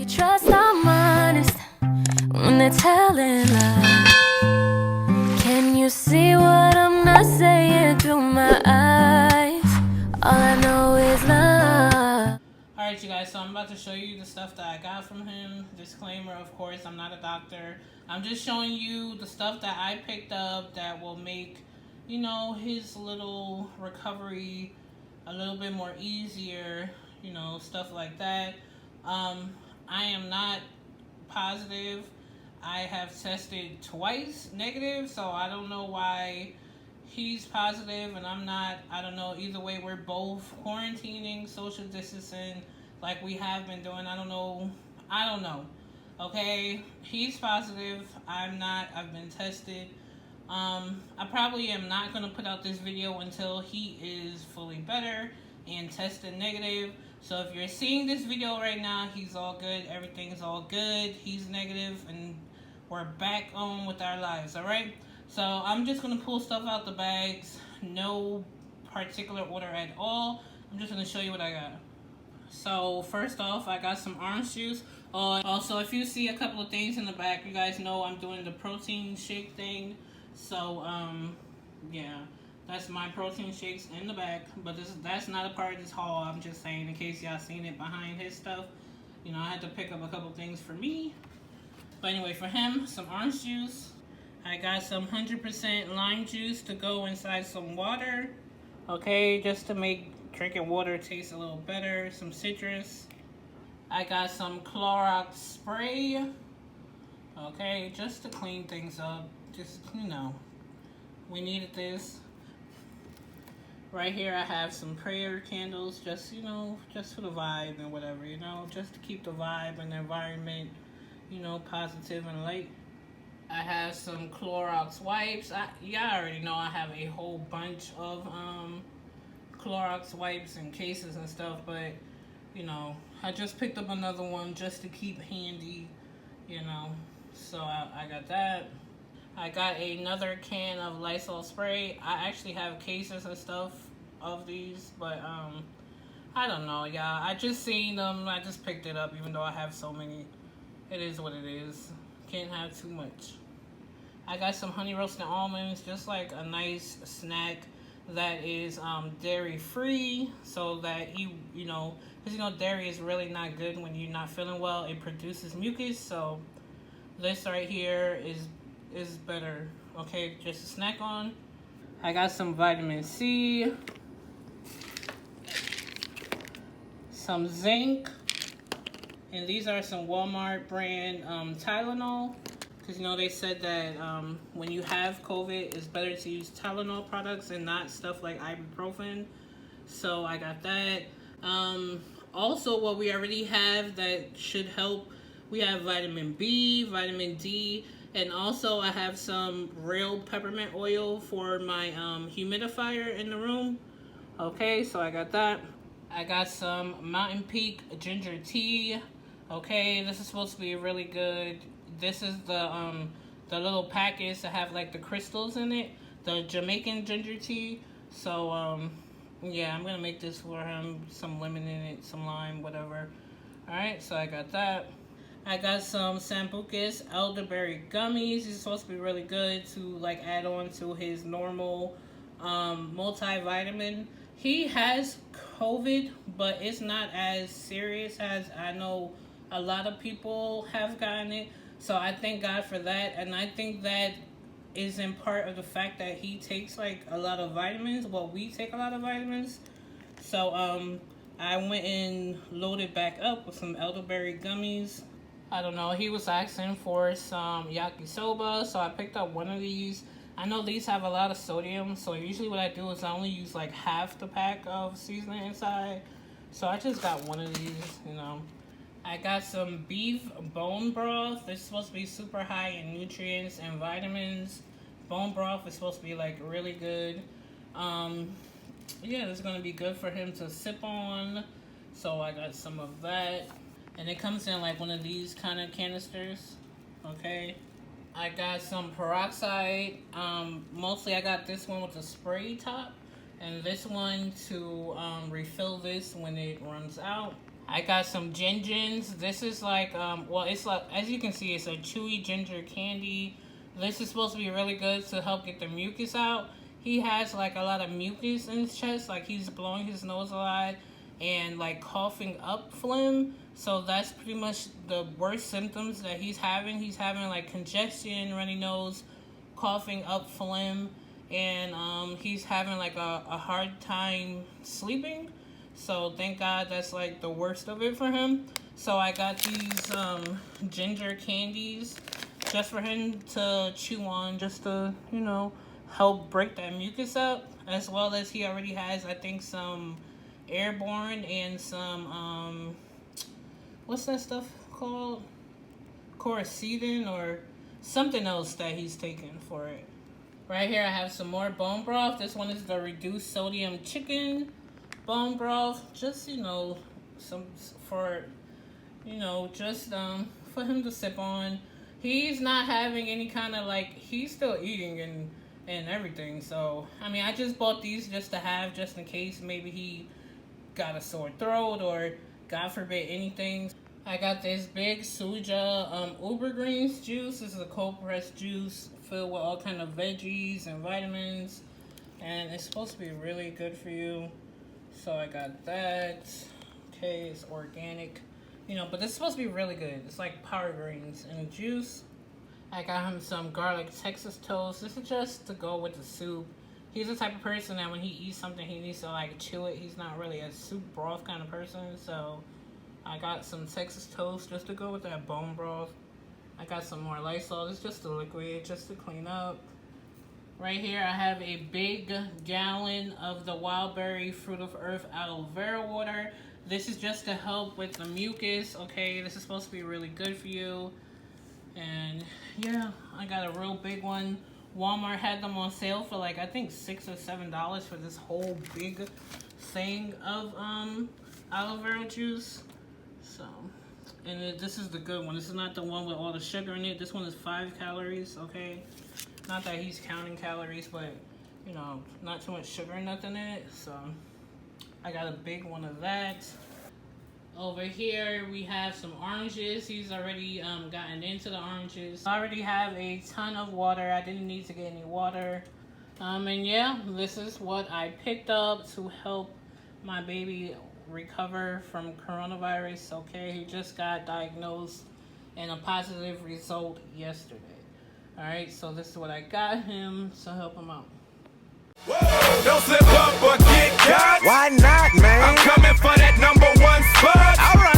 you trust I'm honest when they're telling lies? Can you see what I'm not saying through my eyes? All I know is love. Alright, you guys, so I'm about to show you the stuff that I got from him. Disclaimer, of course, I'm not a doctor. I'm just showing you the stuff that I picked up that will make, you know, his little recovery a little bit more easier, you know, stuff like that. I am not positive. I have tested twice negative, so I don't know why he's positive and I'm not. I don't know. Either way, we're both quarantining, social distancing like we have been doing. I don't know. Okay, he's positive. I'm not. I've been tested. I probably am not going to put out this video until he is fully better and tested negative. So if you're seeing this video right now, he's all good. Everything's all good. He's negative and we're back on with our lives, all right? So I'm just going to pull stuff out the bags. No particular order at all. I'm just going to show you what I got. So first off, I got some orange juice. Also, if you see a couple of things in the back, you guys know I'm doing the protein shake thing. So, yeah, that's my protein shakes in the back. But that's not a part of this haul. I'm just saying in case y'all seen it behind his stuff. You know, I had to pick up a couple things for me. But anyway, for him, some orange juice. I got some 100% lime juice to go inside some water. Okay, just to make drinking water taste a little better. Some citrus. I got some Clorox Spray. Okay, just to clean things up. Just, you know, we needed this. Right here I have some prayer candles, just, you know, just for the vibe and whatever, you know, just to keep the vibe and the environment, you know, positive and light. I have some Clorox wipes. Y'all already know I have a whole bunch of Clorox wipes and cases and stuff, but, you know, I just picked up another one just to keep handy, you know, so I got that. I got another can of Lysol Spray. I actually have cases and stuff of these, but I don't know, y'all. I just seen them. I just picked it up, even though I have so many. It is what it is. Can't have too much. I got some honey roasted almonds, just like a nice snack that is dairy free, so that you know, because you know dairy is really not good when you're not feeling well. It produces mucus, so this right here is better. Okay, just to snack on. I got some vitamin C, some zinc, and these are some Walmart brand Tylenol, because you know they said that when you have COVID, it's better to use Tylenol products and not stuff like ibuprofen. So I got that. Also, what we already have that should help, we have vitamin B, vitamin D, and also I have some real peppermint oil for my humidifier in the room. Okay, so I got that. I got some Mountain Peak Ginger Tea. Okay, this is supposed to be really good. This is the little packets that have like the crystals in it. The Jamaican Ginger Tea. So, yeah, I'm going to make this for him. Some lemon in it, some lime, whatever. Alright, so I got that. I got some Sambucus Elderberry Gummies. These are supposed to be really good to like add on to his normal multivitamin. He has COVID, but it's not as serious as I know a lot of people have gotten it. So I thank God for that. And I think that is in part of the fact that he takes like a lot of vitamins. Well, we take a lot of vitamins. So I went and loaded back up with some elderberry gummies. I don't know, he was asking for some yakisoba, so I picked up one of these. I know these have a lot of sodium, so usually what I do is I only use like half the pack of seasoning inside. So I just got one of these, you know. I got some beef bone broth. This is supposed to be super high in nutrients and vitamins. Bone broth is supposed to be like really good. Yeah, this is going to be good for him to sip on. So I got some of that. And it comes in like one of these kind of canisters. Okay. I got some peroxide. Mostly I got this one with a spray top. And this one to refill this when it runs out. I got some gingers. This is like, well, it's like, as you can see, it's a chewy ginger candy. This is supposed to be really good to help get the mucus out. He has like a lot of mucus in his chest, like he's blowing his nose a lot and like coughing up phlegm. So that's pretty much the worst symptoms that he's having. He's having like congestion, runny nose, coughing up phlegm, and he's having like a hard time sleeping. So thank God that's like the worst of it for him. So I got these ginger candies just for him to chew on, just to, you know, help break that mucus up. As well as he already has, I think, some airborne and some what's that stuff called? Quercetin or something else that he's taking for it. Right here I have some more bone broth. This one is the reduced sodium chicken bone broth, just, you know, some for, you know, just for him to sip on. He's not having any kind of like, he's still eating and everything. So I mean, I just bought these just to have, just in case maybe he got a sore throat or God forbid anything. I got this big Suja uber greens juice. This is a cold pressed juice filled with all kind of veggies and vitamins, and it's supposed to be really good for you. So I got that. Okay, it's organic, you know, but this is supposed to be really good. It's like power greens in a juice. I got him some garlic Texas toast. This is just to go with the soup. He's the type of person that when he eats something, he needs to like chew it. He's not really a soup broth kind of person. So I got some Texas toast just to go with that bone broth. I got some more Lysol. It's just a liquid, just to clean up. Right here, I have a big gallon of the Wildberry Fruit of Earth Aloe Vera water. This is just to help with the mucus, okay? This is supposed to be really good for you. And yeah, I got a real big one. Walmart had them on sale for like, I think $6 or $7 for this whole big thing of aloe vera juice. So, and this is the good one. This is not the one with all the sugar in it. This one is 5 calories, okay? Not that he's counting calories, but, you know, not too much sugar or nothing in it. So I got a big one of that. Over here we have some oranges. He's already gotten into the oranges. I already have a ton of water. I didn't need to get any water. And yeah, this is what I picked up to help my baby recover from coronavirus. Okay, he just got diagnosed and a positive result yesterday. Alright, so this is what I got him to help him out. Whoa, don't slip up or get caught. Why not, man? I'm coming for that #1 spot. All right.